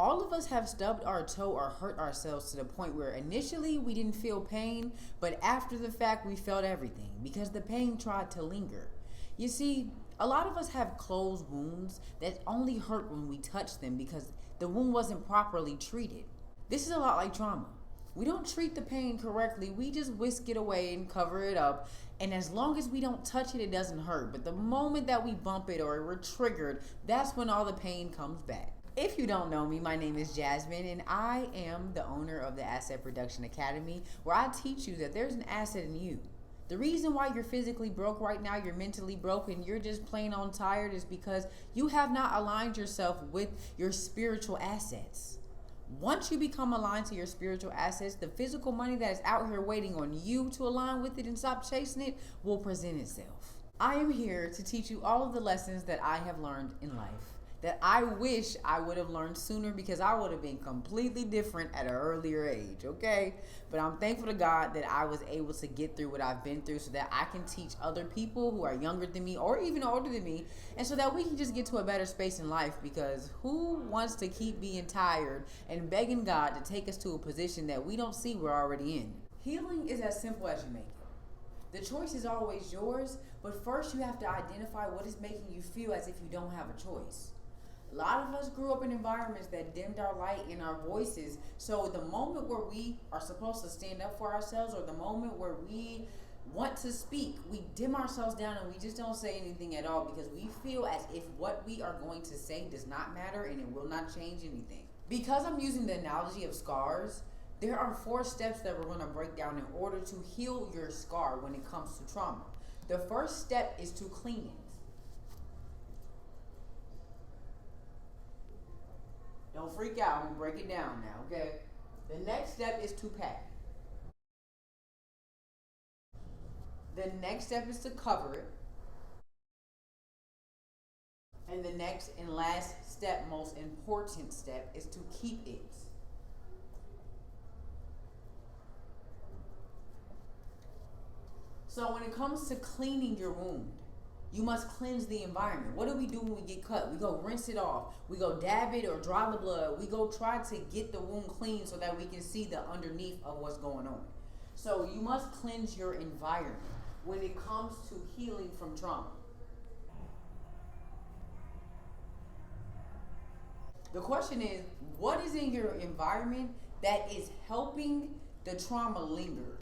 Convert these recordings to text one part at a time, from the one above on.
All of us have stubbed our toe or hurt ourselves to the point where initially we didn't feel pain, but after the fact we felt everything because the pain tried to linger. You see, a lot of us have closed wounds that only hurt when we touch them because the wound wasn't properly treated. This is a lot like trauma. We don't treat the pain correctly, we just whisk it away and cover it up. And as long as we don't touch it, it doesn't hurt. But the moment that we bump it or we're triggered, that's when all the pain comes back. If you don't know me, my name is Jasmine, and I am the owner of the Asset Production Academy, where I teach you that there's an asset in you. The reason why you're physically broke right now, you're mentally broken, you're just plain on tired is because you have not aligned yourself with your spiritual assets. Once you become aligned to your spiritual assets, the physical money that is out here waiting on you to align with it and stop chasing it will present itself. I am here to teach you all of the lessons that I have learned in life that I wish I would have learned sooner because I would have been completely different at an earlier age, okay? But I'm thankful to God that I was able to get through what I've been through so that I can teach other people who are younger than me or even older than me, and so that we can just get to a better space in life, because who wants to keep being tired and begging God to take us to a position that we don't see we're already in? Healing is as simple as you make it. The choice is always yours, but first you have to identify what is making you feel as if you don't have a choice. A lot of us grew up in environments that dimmed our light and our voices. So the moment where we are supposed to stand up for ourselves, or the moment where we want to speak, we dim ourselves down and we just don't say anything at all because we feel as if what we are going to say does not matter and it will not change anything. Because I'm using the analogy of scars, there are 4 steps that we're going to break down in order to heal your scar when it comes to trauma. The first step is to clean it. Don't freak out, I'm gonna break it down now, okay? The next step is to pack. The next step is to cover it. And the next and last step, most important step, is to keep it. So when it comes to cleaning your wound, you must cleanse the environment. What do we do when we get cut? We go rinse it off. We go dab it or dry the blood. We go try to get the wound clean so that we can see the underneath of what's going on. So you must cleanse your environment when it comes to healing from trauma. The question is, what is in your environment that is helping the trauma linger?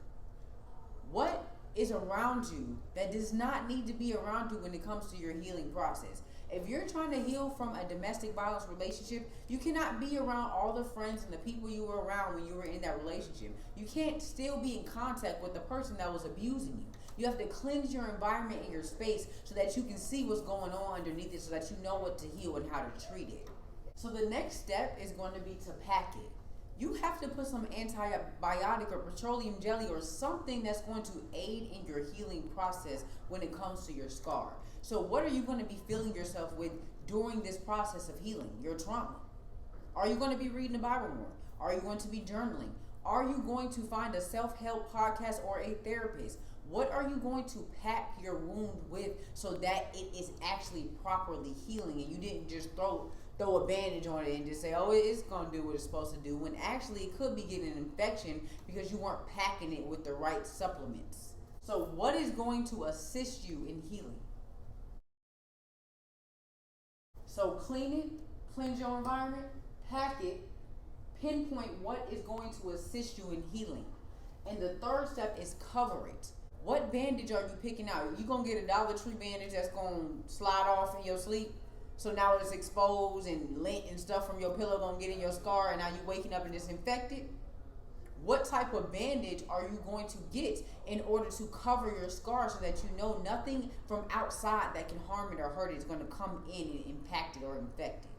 What is around you that does not need to be around you when it comes to your healing process? If you're trying to heal from a domestic violence relationship, you cannot be around all the friends and the people you were around when you were in that relationship. You can't still be in contact with the person that was abusing you. You have to cleanse your environment and your space so that you can see what's going on underneath it, so that you know what to heal and how to treat it. So the next step is going to be to pack it. You have to put some antibiotic or petroleum jelly or something that's going to aid in your healing process when it comes to your scar. So what are you going to be filling yourself with during this process of healing your trauma? Are you going to be reading the Bible more? Are you going to be journaling? Are you going to find a self-help podcast or a therapist? What are you going to pack your wound with so that it is actually properly healing and you didn't just throw a bandage on it and just say, oh, it's going to do what it's supposed to do, when actually it could be getting an infection because you weren't packing it with the right supplements. So what is going to assist you in healing? So clean it, cleanse your environment, pack it, pinpoint what is going to assist you in healing. And the third step is cover it. What bandage are you picking out? Are you going to get a Dollar Tree bandage that's going to slide off in your sleep? So now it's exposed and lint and stuff from your pillow gonna get in your scar, and now you're waking up and it's infected? What type of bandage are you going to get in order to cover your scar so that you know nothing from outside that can harm it or hurt it is going to come in and impact it or infect it?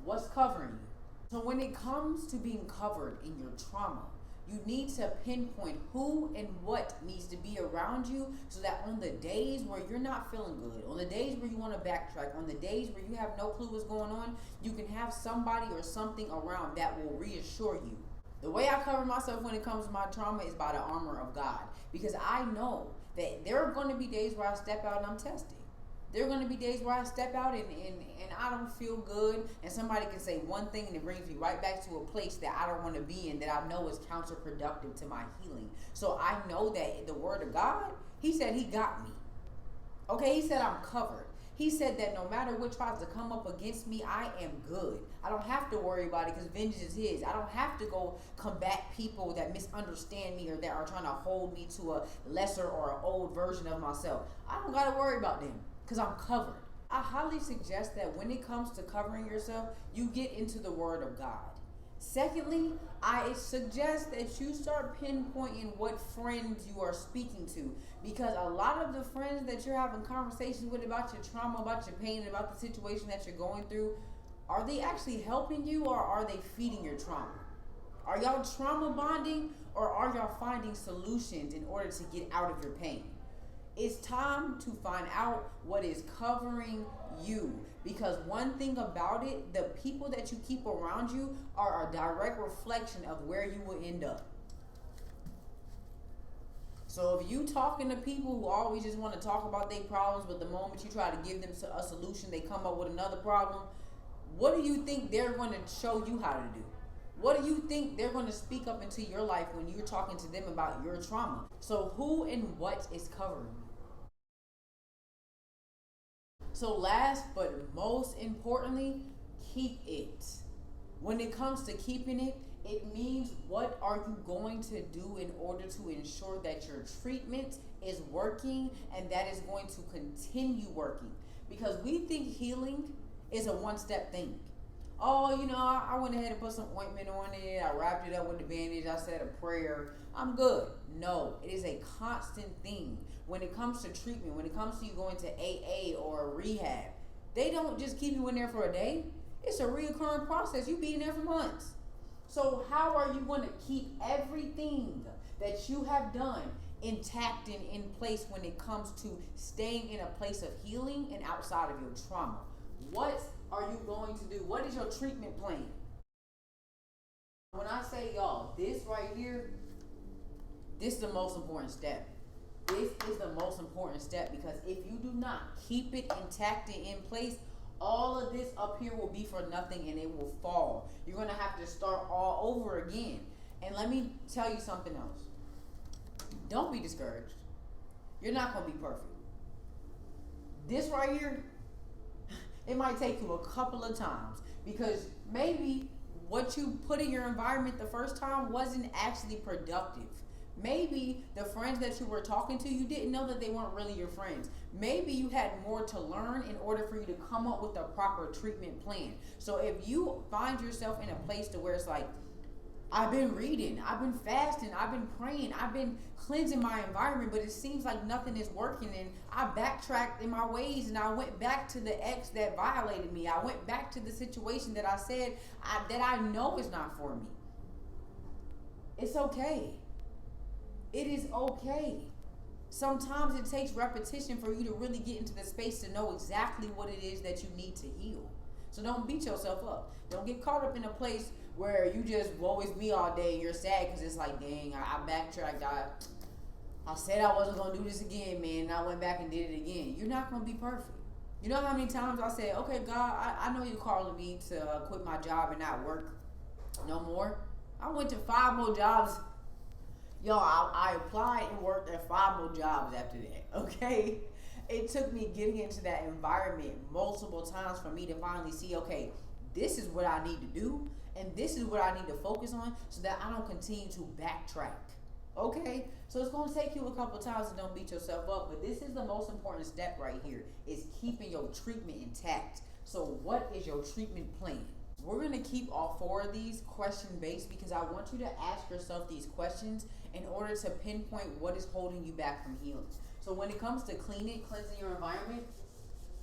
What's covering you? So when it comes to being covered in your trauma, you need to pinpoint who and what needs to be around you so that on the days where you're not feeling good, on the days where you want to backtrack, on the days where you have no clue what's going on, you can have somebody or something around that will reassure you. The way I cover myself when it comes to my trauma is by the armor of God, because I know that there are going to be days where I step out and I'm tested. There are going to be days where I step out and I don't feel good, and somebody can say one thing and it brings me right back to a place that I don't want to be in, that I know is counterproductive to my healing. So I know that the word of God, he said he got me. Okay, he said I'm covered. He said that no matter what tries to come up against me, I am good. I don't have to worry about it because vengeance is his. I don't have to go combat people that misunderstand me or that are trying to hold me to a lesser or an old version of myself. I don't got to worry about them because I'm covered. I highly suggest that when it comes to covering yourself, you get into the word of God. Secondly, I suggest that you start pinpointing what friends you are speaking to, because a lot of the friends that you're having conversations with about your trauma, about your pain, about the situation that you're going through, are they actually helping you or are they feeding your trauma? Are y'all trauma bonding or are y'all finding solutions in order to get out of your pain? It's time to find out what is covering you, because one thing about it, the people that you keep around you are a direct reflection of where you will end up. So if you talking to people who always just want to talk about their problems, but the moment you try to give them a solution, they come up with another problem, what do you think they're going to show you how to do? What do you think they're going to speak up into your life when you're talking to them about your trauma? So who and what is covering you? So last but most importantly, keep it. When it comes to keeping it, it means what are you going to do in order to ensure that your treatment is working and that is going to continue working. Because we think healing is a one-step thing. Oh, I went ahead and put some ointment on it. I wrapped it up with the bandage. I said a prayer. I'm good. No, it is a constant thing. When it comes to treatment, when it comes to you going to AA or rehab, they don't just keep you in there for a day. It's a reoccurring process. You be in there for months. So how are you going to keep everything that you have done intact and in place when it comes to staying in a place of healing and outside of your trauma? What are you going to do? What is your treatment plan? When I say y'all, this right here, this is the most important step. This is the most important step, because if you do not keep it intact and in place, all of this up here will be for nothing and it will fall. You're going to have to start all over again. And let me tell you something else. Don't be discouraged. You're not going to be perfect. This right here, it might take you a couple of times, because maybe what you put in your environment the first time wasn't actually productive. Maybe the friends that you were talking to, you didn't know that they weren't really your friends. Maybe you had more to learn in order for you to come up with a proper treatment plan. So if you find yourself in a place to where it's like, I've been reading, I've been fasting, I've been praying, I've been cleansing my environment, but it seems like nothing is working, and I backtracked in my ways and I went back to the ex that violated me. I went back to the situation that I said that I know is not for me. It's okay. It is okay. Sometimes it takes repetition for you to really get into the space to know exactly what it is that you need to heal. So don't beat yourself up. Don't get caught up in a place where you just woe is me all day and you're sad because it's like, dang, I backtracked. I said I wasn't going to do this again, man, and I went back and did it again. You're not going to be perfect. You know how many times I said, okay, God, I know you're calling me to quit my job and not work no more. I went to 5 more jobs. Y'all, I applied and worked at 5 more jobs after that, okay? It took me getting into that environment multiple times for me to finally see, okay, this is what I need to do, and this is what I need to focus on so that I don't continue to backtrack, okay? So it's going to take you a couple times, and don't beat yourself up, but this is the most important step right here, is keeping your treatment intact. So what is your treatment plan? We're going to keep all 4 of these question-based, because I want you to ask yourself these questions in order to pinpoint what is holding you back from healing. So when it comes to cleansing your environment,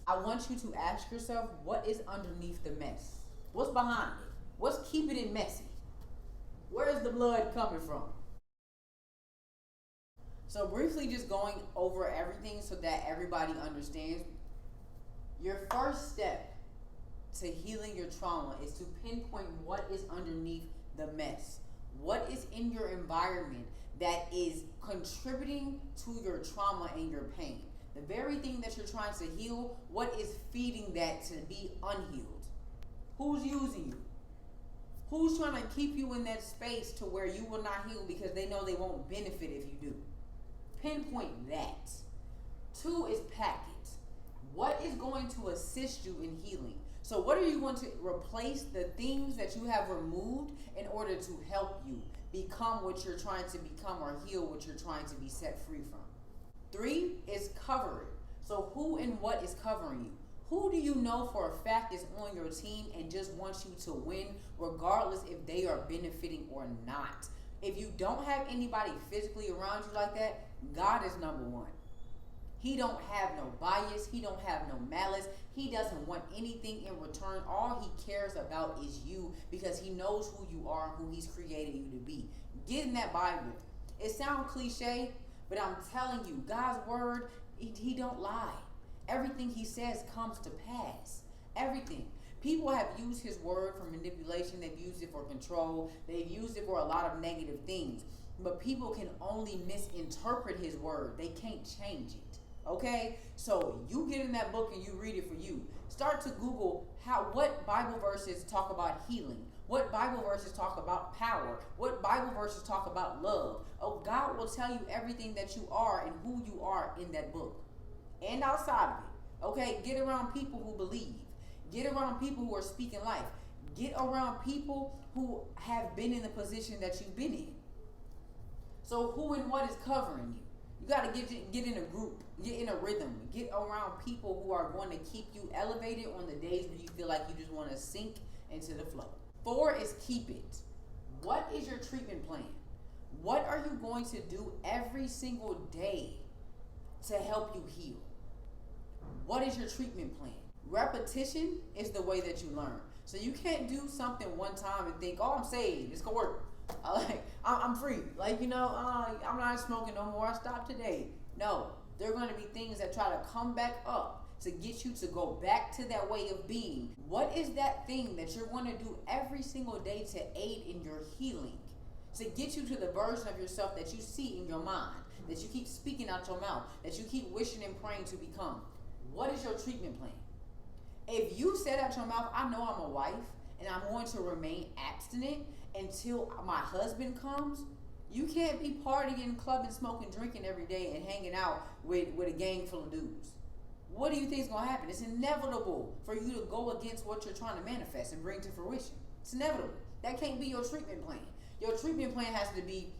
I want you to ask yourself, what is underneath the mess? What's behind it? What's keeping it messy? Where is the blood coming from? So briefly just going over everything so that everybody understands. Your first step to healing your trauma is to pinpoint what is underneath the mess. What is in your environment that is contributing to your trauma and your pain? The very thing that you're trying to heal, what is feeding that to be unhealed? Who's using you? Who's trying to keep you in that space to where you will not heal because they know they won't benefit if you do? Pinpoint that. 2 is packet. What is going to assist you in healing? So what are you going to replace the things that you have removed in order to help you become what you're trying to become or heal what you're trying to be set free from? 3 is covering. So who and what is covering you? Who do you know for a fact is on your team and just wants you to win regardless if they are benefiting or not? If you don't have anybody physically around you like that, God is number one. He don't have no bias. He don't have no malice. He doesn't want anything in return. All he cares about is you because he knows who you are and who he's created you to be. Get in that Bible. It sounds cliche, but I'm telling you, God's word, he don't lie. Everything he says comes to pass. Everything. People have used his word for manipulation. They've used it for control. They've used it for a lot of negative things. But people can only misinterpret his word. They can't change it. Okay, so you get in that book and you read it for you. Start to Google what Bible verses talk about healing. What Bible verses talk about power. What Bible verses talk about love. Oh, God will tell you everything that you are and who you are in that book and outside of it. Okay, get around people who believe. Get around people who are speaking life. Get around people who have been in the position that you've been in. So who and what is covering you? You got to get in a group, get in a rhythm, get around people who are going to keep you elevated on the days when you feel like you just want to sink into the flow. 4 is keep it. What is your treatment plan? What are you going to do every single day to help you heal? What is your treatment plan? Repetition is the way that you learn. So you can't do something one time and think, oh, I'm saved, it's going to work. I'm free. I'm not smoking no more. I stopped today. No, there are going to be things that try to come back up to get you to go back to that way of being. What is that thing that you're going to do every single day to aid in your healing? To get you to the version of yourself that you see in your mind, that you keep speaking out your mouth, that you keep wishing and praying to become. What is your treatment plan? If you said out your mouth, I know I'm a wife and I'm going to remain abstinent until my husband comes, you can't be partying, clubbing, smoking, drinking every day and hanging out with a gang full of dudes. What do you think is going to happen? It's inevitable for you to go against what you're trying to manifest and bring to fruition. It's inevitable. That can't be your treatment plan. Your treatment plan has to be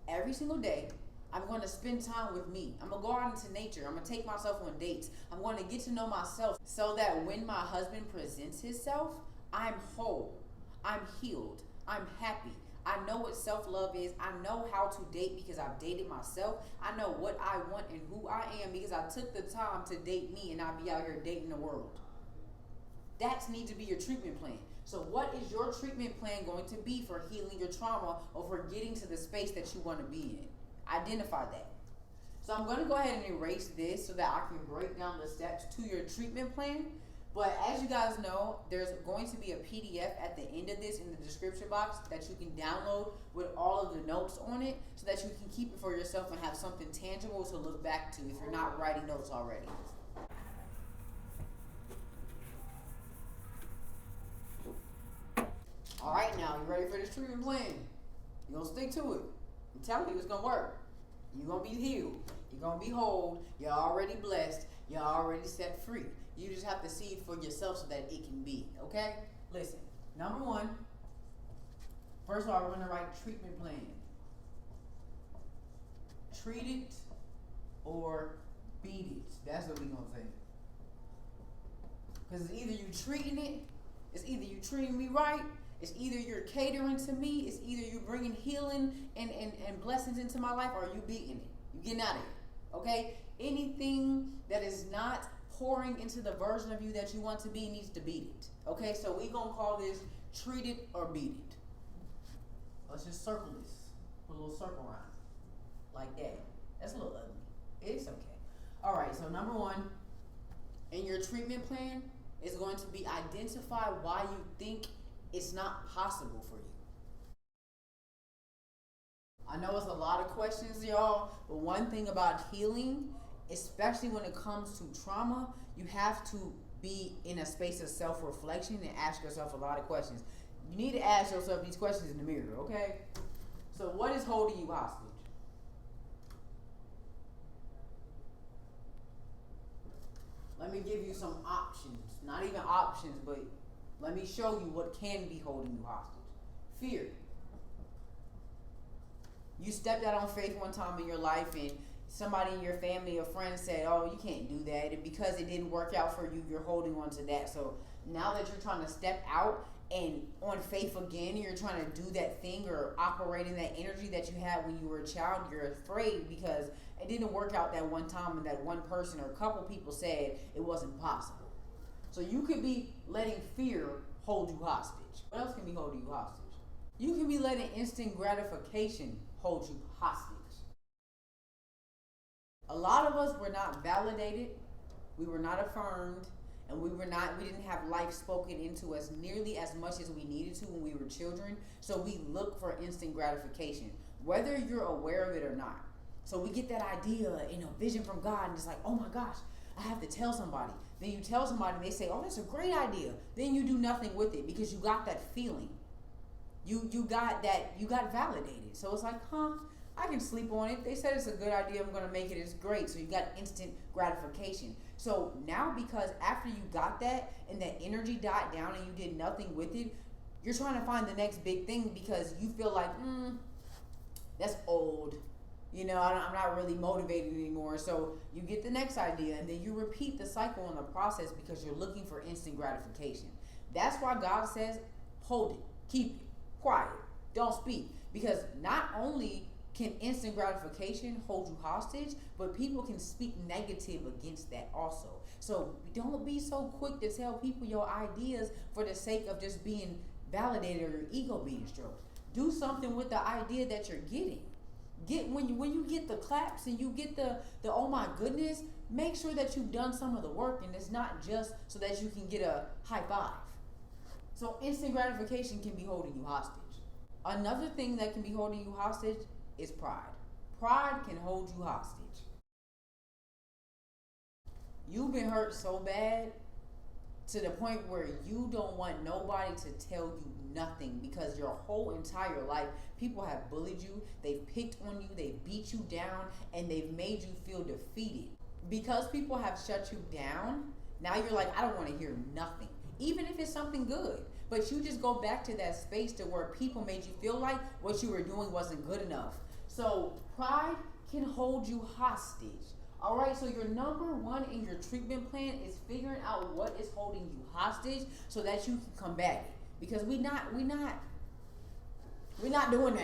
every single day, I'm going to spend time with me. I'm going to go out into nature. I'm going to take myself on dates. I'm going to get to know myself so that when my husband presents himself, I'm whole. I'm healed. I'm happy. I know what self-love is. I know how to date because I've dated myself. I know what I want and who I am because I took the time to date me and not be out here dating the world. That needs to be your treatment plan. So what is your treatment plan going to be for healing your trauma or for getting to the space that you want to be in? Identify that. So I'm going to go ahead and erase this so that I can break down the steps to your treatment plan. But as you guys know, there's going to be a PDF at the end of this in the description box that you can download with all of the notes on it so that you can keep it for yourself and have something tangible to look back to if you're not writing notes already. All right, now, you ready for this treatment plan? You're going to stick to it. I'm telling you, it's going to work. You're going to be healed. You're going to be whole. You're already blessed. You're already set free. You just have to see it for yourself so that it can be, okay? Listen, number 1, first of all, we're going to write treatment plan. Treat it or beat it. That's what we're going to say. Because it's either you treating it, it's either you treating me right, it's either you're catering to me, it's either you bringing healing and blessings into my life, or you beating it. You getting out of here, okay? Anything that is not pouring into the version of you that you want to be needs to beat it. Okay, so we're going to call this treat it or beat it. Let's just circle this. Put a little circle around it. Like that. That's a little ugly. It's okay. All right, so number 1, in your treatment plan is going to be identify why you think it's not possible for you. I know it's a lot of questions, y'all, but one thing about healing especially when it comes to trauma, you have to be in a space of self-reflection and ask yourself a lot of questions. You need to ask yourself these questions in the mirror, okay? So what is holding you hostage? Let me give you some options. Not even options, but let me show you what can be holding you hostage. Fear. You stepped out on faith one time in your life and somebody in your family or friend said, oh, you can't do that. And because it didn't work out for you, you're holding on to that. So now that you're trying to step out and on faith again, you're trying to do that thing or operate in that energy that you had when you were a child, you're afraid because it didn't work out that one time and that one person or a couple people said it wasn't possible. So you could be letting fear hold you hostage. What else can be holding you hostage? You can be letting instant gratification hold you hostage. A lot of us were not validated, we were not affirmed, and we didn't have life spoken into us nearly as much as we needed to when we were children. So we look for instant gratification, whether you're aware of it or not. So we get that idea and a vision from God, and it's like, oh my gosh, I have to tell somebody. Then you tell somebody, and they say, oh, that's a great idea. Then you do nothing with it because you got that feeling. You got validated. So it's like, I can sleep on it. They said it's a good idea. I'm going to make it. It's great. So you got instant gratification. So now, because after you got that and that energy died down and you did nothing with it, you're trying to find the next big thing because you feel like, that's old. I'm not really motivated anymore. So you get the next idea and then you repeat the cycle in the process because you're looking for instant gratification. That's why God says, hold it, keep it, quiet, don't speak. Because not only can instant gratification hold you hostage, but people can speak negative against that also. So don't be so quick to tell people your ideas for the sake of just being validated or your ego being stroked. Do something with the idea that you're getting. When you get the claps and you get the oh my goodness, make sure that you've done some of the work and it's not just so that you can get a high five. So instant gratification can be holding you hostage. Another thing that can be holding you hostage is pride. Pride can hold you hostage. You've been hurt so bad to the point where you don't want nobody to tell you nothing because your whole entire life, people have bullied you, they've picked on you, they've beat you down, and they've made you feel defeated. Because people have shut you down, now you're like, I don't want to hear nothing, even if it's something good. But you just go back to that space to where people made you feel like what you were doing wasn't good enough. So pride can hold you hostage. All right, so your number one in your treatment plan is figuring out what is holding you hostage so that you can combat it. Because we're not doing that. We're not doing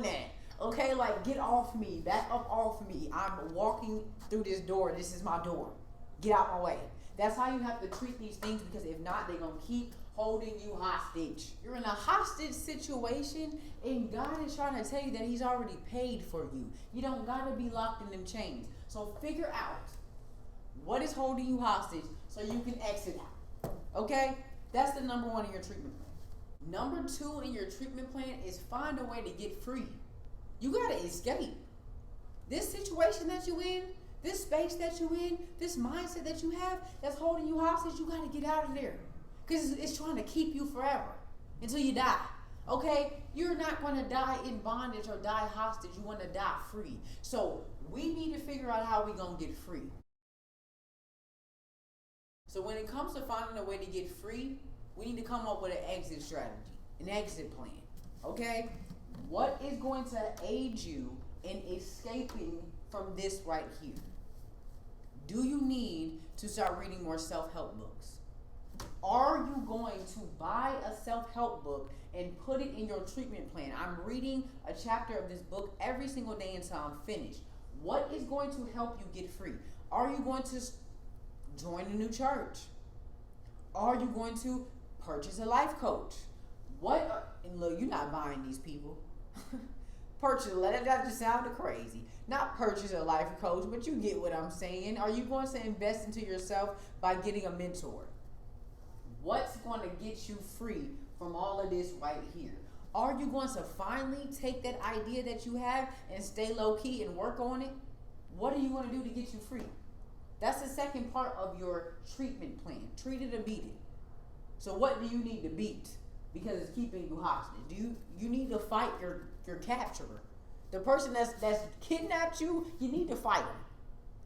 that. Okay, like get off me, back up off me. I'm walking through this door. This is my door. Get out my way. That's how you have to treat these things because if not, they're going to keep holding you hostage. You're in a hostage situation and God is trying to tell you that he's already paid for you. You don't got to be locked in them chains. So figure out what is holding you hostage so you can exit out. Okay? That's the number one in your treatment plan. Number two in your treatment plan is find a way to get free. You got to escape. This situation that you in, this space that you in, this mindset that you have that's holding you hostage, you got to get out of there. Because it's trying to keep you forever until you die. Okay? You're not going to die in bondage or die hostage. You want to die free. So we need to figure out how we're going to get free. So when it comes to finding a way to get free, we need to come up with an exit strategy, an exit plan. Okay? What is going to aid you in escaping from this right here? Do you need to start reading more self-help books? Are you going to buy a self-help book and put it in your treatment plan? I'm reading a chapter of this book every single day until I'm finished. What is going to help you get free? Are you going to join a new church? Are you going to purchase a life coach? And look, you're not buying these people. That just sounded crazy. Not purchase a life coach, but you get what I'm saying. Are you going to invest into yourself by getting a mentor? What's going to get you free from all of this right here? Are you going to finally take that idea that you have and stay low key and work on it? What are you going to do to get you free? That's the second part of your treatment plan. Treat it or beat it. So what do you need to beat? Because it's keeping you hostage. You need to fight your capturer. The person that's kidnapped you, you need to fight him.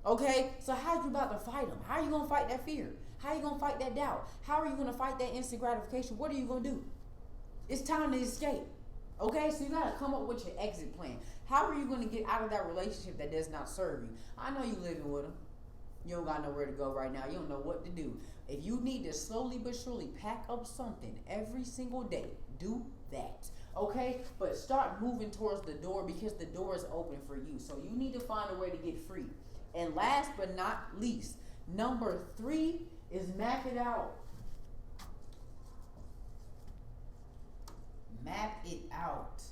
Okay? So how are you about to fight him? How are you going to fight that fear? How are you going to fight that doubt? How are you going to fight that instant gratification? What are you going to do? It's time to escape. Okay? So you got to come up with your exit plan. How are you going to get out of that relationship that does not serve you? I know you living with them. You don't got nowhere to go right now. You don't know what to do. If you need to slowly but surely pack up something every single day, do that. Okay? But start moving towards the door because the door is open for you. So you need to find a way to get free. And last but not least, number 3 is map it out. Map it out.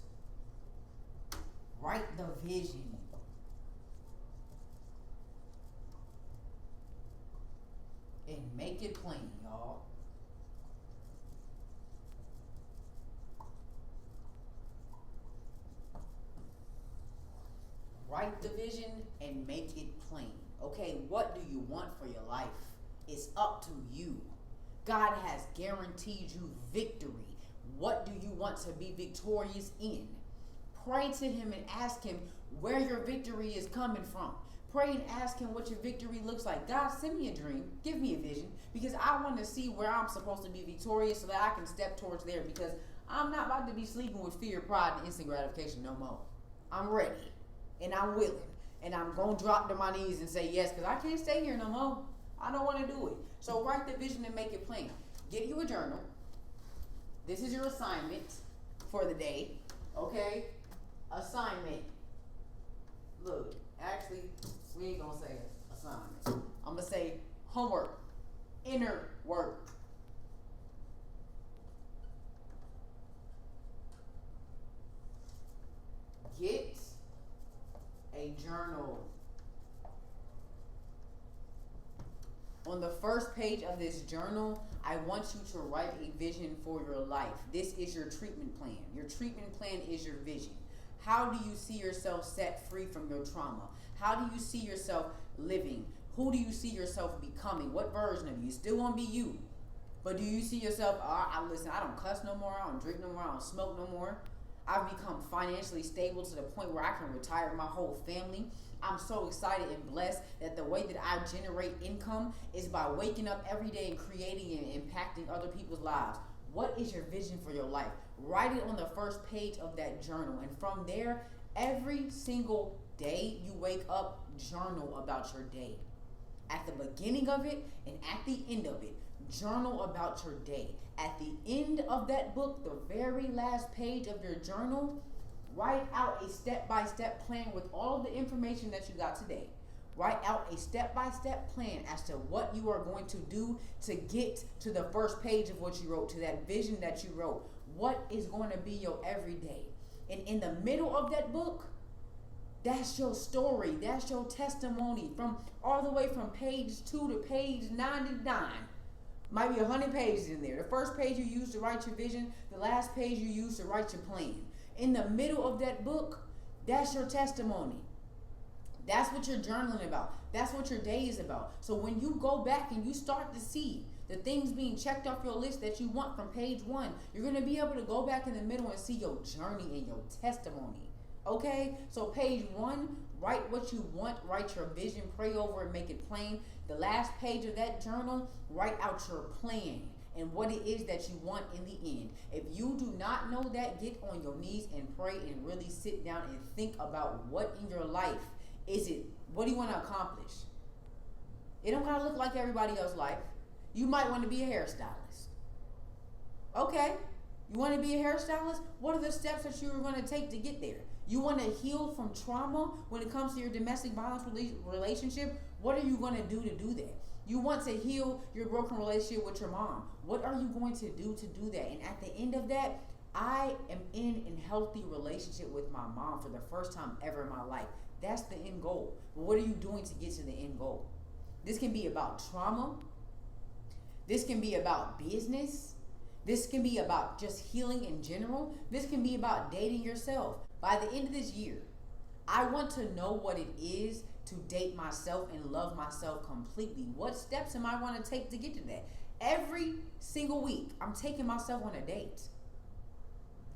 Write the vision. And make it plain, y'all. Write the vision and make it plain. Okay, what do you want for your life? It's up to you. God has guaranteed you victory. What do you want to be victorious in? Pray to him and ask him where your victory is coming from. Pray and ask him what your victory looks like. God, send me a dream. Give me a vision. Because I want to see where I'm supposed to be victorious so that I can step towards there. Because I'm not about to be sleeping with fear, pride, and instant gratification no more. I'm ready. And I'm willing. And I'm going to drop to my knees and say yes. Because I can't stay here no more. I don't want to do it. So write the vision and make it plain. Get you a journal. This is your assignment for the day. Okay? Assignment. Look, actually, we ain't gonna say assignment. I'm gonna say homework, inner work. Get a journal. On the first page of this journal, I want you to write a vision for your life. This is your treatment plan. Your treatment plan is your vision. How do you see yourself set free from your trauma? How do you see yourself living? Who do you see yourself becoming? What version of you? Still want to be you. But do you see yourself, listen, I don't cuss no more, I don't drink no more, I don't smoke no more. I've become financially stable to the point where I can retire my whole family. I'm so excited and blessed that the way that I generate income is by waking up every day and creating and impacting other people's lives. What is your vision for your life? Write it on the first page of that journal. And from there, every single day you wake up, journal about your day. At the beginning of it and at the end of it, journal about your day. At the end of that book, the very last page of your journal, write out a step-by-step plan with all of the information that you got today. Write out a step-by-step plan as to what you are going to do to get to the first page of what you wrote, to that vision that you wrote. What is going to be your everyday? And in the middle of that book, that's your story. That's your testimony from all the way from page 2 to page 99. Might be 100 pages in there. The first page you use to write your vision, the last page you use to write your plan. In the middle of that book, that's your testimony. That's what you're journaling about. That's what your day is about. So when you go back and you start to see the things being checked off your list that you want from page 1, you're going to be able to go back in the middle and see your journey and your testimony. Okay? So page 1, write what you want, write your vision, pray over it, make it plain. The last page of that journal, write out your plan and what it is that you want in the end. If you do not know that, get on your knees and pray and really sit down and think about what in your life is it. What do you want to accomplish? It don't gotta look like everybody else's life. You might want to be a hairstylist. Okay, you want to be a hairstylist? What are the steps that you're going to take to get there? You want to heal from trauma when it comes to your domestic violence relationship? What are you going to do that? You want to heal your broken relationship with your mom. What are you going to do that? And at the end of that, I am in a healthy relationship with my mom for the first time ever in my life. That's the end goal. But what are you doing to get to the end goal? This can be about trauma. This can be about business. This can be about just healing in general. This can be about dating yourself. By the end of this year, I want to know what it is to date myself and love myself completely. What steps am I going to take to get to that? Every single week, I'm taking myself on a date.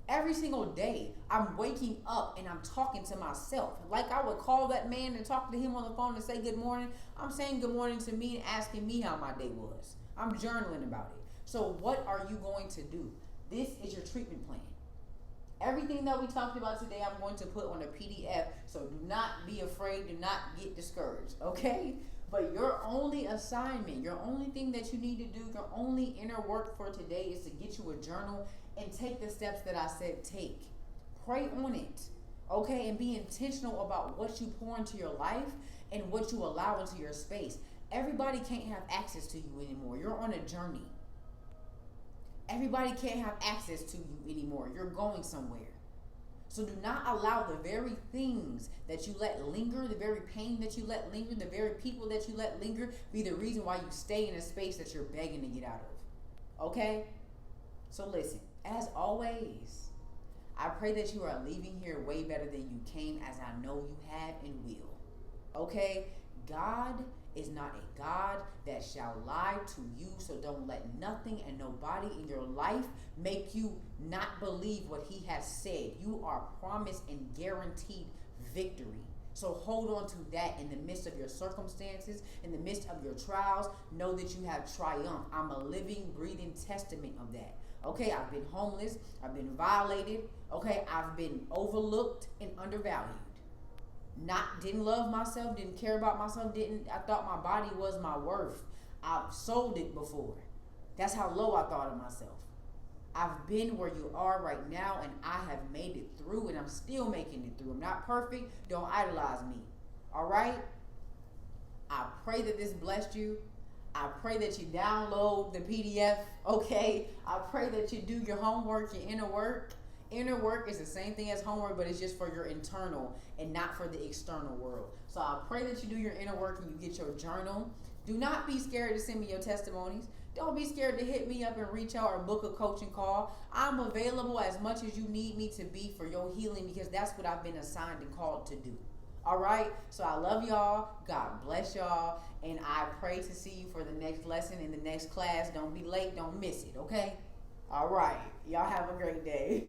Every single day, I'm waking up and I'm talking to myself. Like I would call that man and talk to him on the phone and say good morning. I'm saying good morning to me and asking me how my day was. I'm journaling about it. So what are you going to do? This is your treatment plan. Everything that we talked about today, I'm going to put on a PDF. So do not be afraid. Do not get discouraged. Okay? But your only assignment, your only thing that you need to do, your only inner work for today is to get you a journal and take the steps that I said take. Pray on it, okay? And be intentional about what you pour into your life and what you allow into your space. Everybody can't have access to you anymore. You're on a journey. Everybody can't have access to you anymore. You're going somewhere. So do not allow the very things that you let linger, the very pain that you let linger, the very people that you let linger, be the reason why you stay in a space that you're begging to get out of. Okay? So listen, as always, I pray that you are leaving here way better than you came, as I know you have and will. Okay? God is not a God that shall lie to you, so don't let nothing and nobody in your life make you not believe what he has said. You are promised and guaranteed victory. So hold on to that in the midst of your circumstances, in the midst of your trials. Know that you have triumphed. I'm a living, breathing testament of that. Okay, I've been homeless. I've been violated. Okay, I've been overlooked and undervalued. Didn't love myself, didn't care about myself, I thought my body was my worth. I've sold it before. That's how low I thought of myself. I've been where you are right now, and I have made it through, and I'm still making it through. I'm not perfect. Don't idolize me. All right? I pray that this blessed you. I pray that you download the PDF, okay? I pray that you do your homework, your inner work. Inner work is the same thing as homework, but it's just for your internal and not for the external world. So I pray that you do your inner work and you get your journal. Do not be scared to send me your testimonies. Don't be scared to hit me up and reach out or book a coaching call. I'm available as much as you need me to be for your healing, because that's what I've been assigned and called to do. All right? So I love y'all. God bless y'all. And I pray to see you for the next lesson in the next class. Don't be late. Don't miss it, okay? All right. Y'all have a great day.